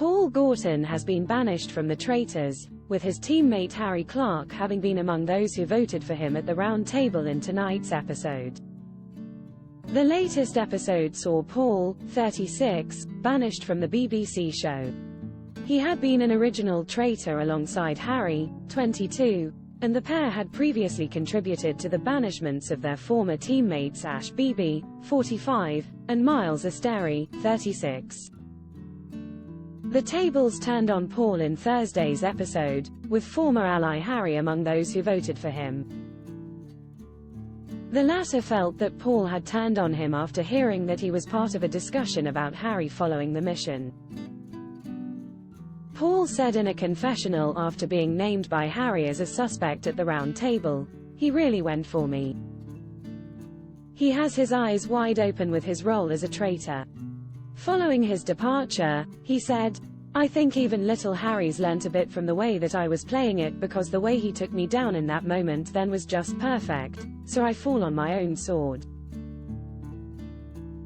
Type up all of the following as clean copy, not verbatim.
Paul Gorton has been banished from the Traitors, with his teammate Harry Clark having been among those who voted for him at the round table in tonight's episode. The latest episode saw Paul, 36, banished from the BBC show. He had been an original traitor alongside Harry, 22, and the pair had previously contributed to the banishments of their former teammates Ash Bibi, 45, and Miles Asteri, 36. The tables turned on Paul in Thursday's episode, with former ally Harry among those who voted for him. The latter felt that Paul had turned on him after hearing that he was part of a discussion about Harry following the mission. Paul said in a confessional after being named by Harry as a suspect at the round table, "He really went for me. He has his eyes wide open with his role as a traitor." Following his departure, he said, "I think even little Harry's learnt a bit from the way that I was playing it, because the way he took me down in that moment then was just perfect, so I fall on my own sword."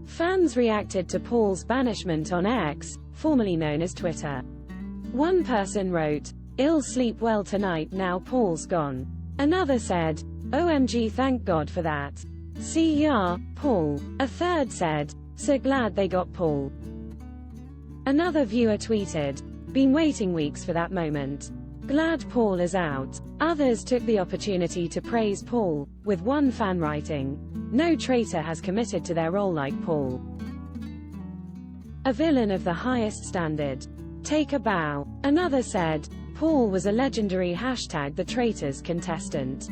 Fans reacted to Paul's banishment on X, formerly known as Twitter. One person wrote, "I'll sleep well tonight now Paul's gone." Another said, "OMG, thank God for that. See ya, Paul." A third said, "So glad they got Paul." Another viewer tweeted, "Been waiting weeks for that moment. Glad Paul is out." Others took the opportunity to praise Paul, with one fan writing, "No traitor has committed to their role like Paul. A villain of the highest standard. Take a bow." Another said, "Paul was a legendary #the Traitors contestant.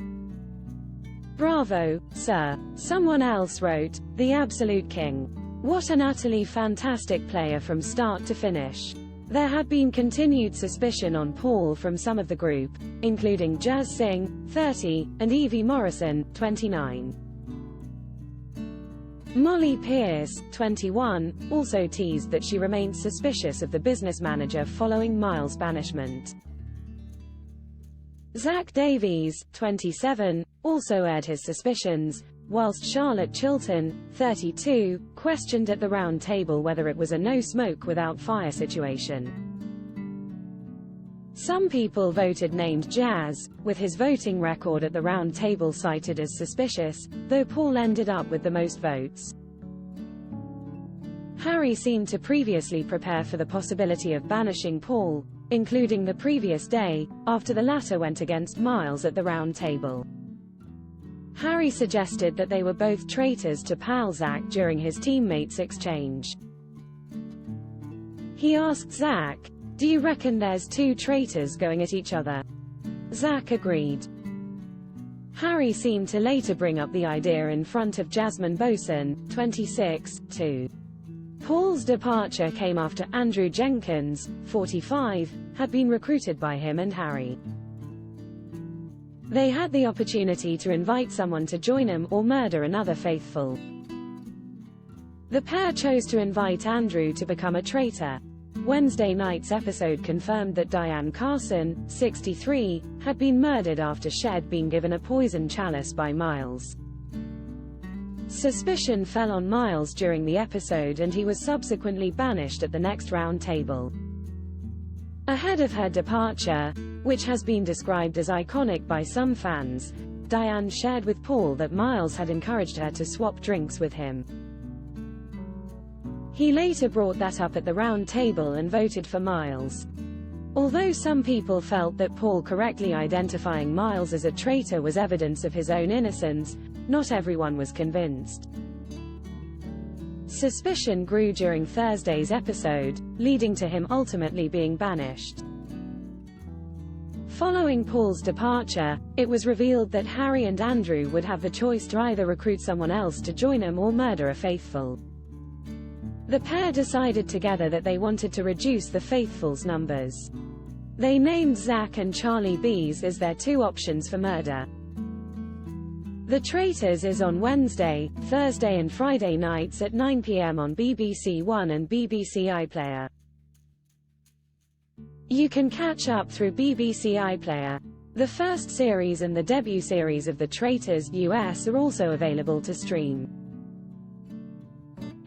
Bravo, sir." Someone else wrote, "The absolute king. What an utterly fantastic player from start to finish." There had been continued suspicion on Paul from some of the group, including Jazz Singh, 30, and Evie Morrison, 29. Molly Pierce, 21, also teased that she remained suspicious of the business manager following Miles' banishment. Zach Davies, 27, also aired his suspicions, whilst Charlotte Chilton, 32, questioned at the round table whether it was a no-smoke without fire situation. Some people voted named Jazz, with his voting record at the round table cited as suspicious, though Paul ended up with the most votes. Harry seemed to previously prepare for the possibility of banishing Paul, including the previous day, after the latter went against Miles at the round table. Harry suggested that they were both traitors to pal Zach during his teammates' exchange. He asked Zach, "Do you reckon there's two traitors going at each other?" Zach agreed. Harry seemed to later bring up the idea in front of Jasmine Bosun, 26, too. Paul's departure came after Andrew Jenkins, 45, had been recruited by him and Harry. They had the opportunity to invite someone to join him or murder another faithful. The pair chose to invite Andrew to become a traitor. Wednesday night's episode confirmed that Diane Carson, 63, had been murdered after she'd been given a poison chalice by Miles. Suspicion fell on Miles during the episode and he was subsequently banished at the next round table. Ahead of her departure, which has been described as iconic by some fans, Diane shared with Paul that Miles had encouraged her to swap drinks with him. He later brought that up at the round table and voted for Miles. Although some people felt that Paul correctly identifying Miles as a traitor was evidence of his own innocence, not everyone was convinced. Suspicion grew during Thursday's episode, leading to him ultimately being banished. Following Paul's departure, it was revealed that Harry and Andrew would have the choice to either recruit someone else to join them or murder a faithful. The pair decided together that they wanted to reduce the faithfuls' numbers. They named Zach and Charlie Bees as their two options for murder. The Traitors is on Wednesday, Thursday and Friday nights at 9 p.m. on BBC One and BBC iPlayer. You can catch up through BBC iPlayer. The first series and the debut series of The Traitors US are also available to stream. ****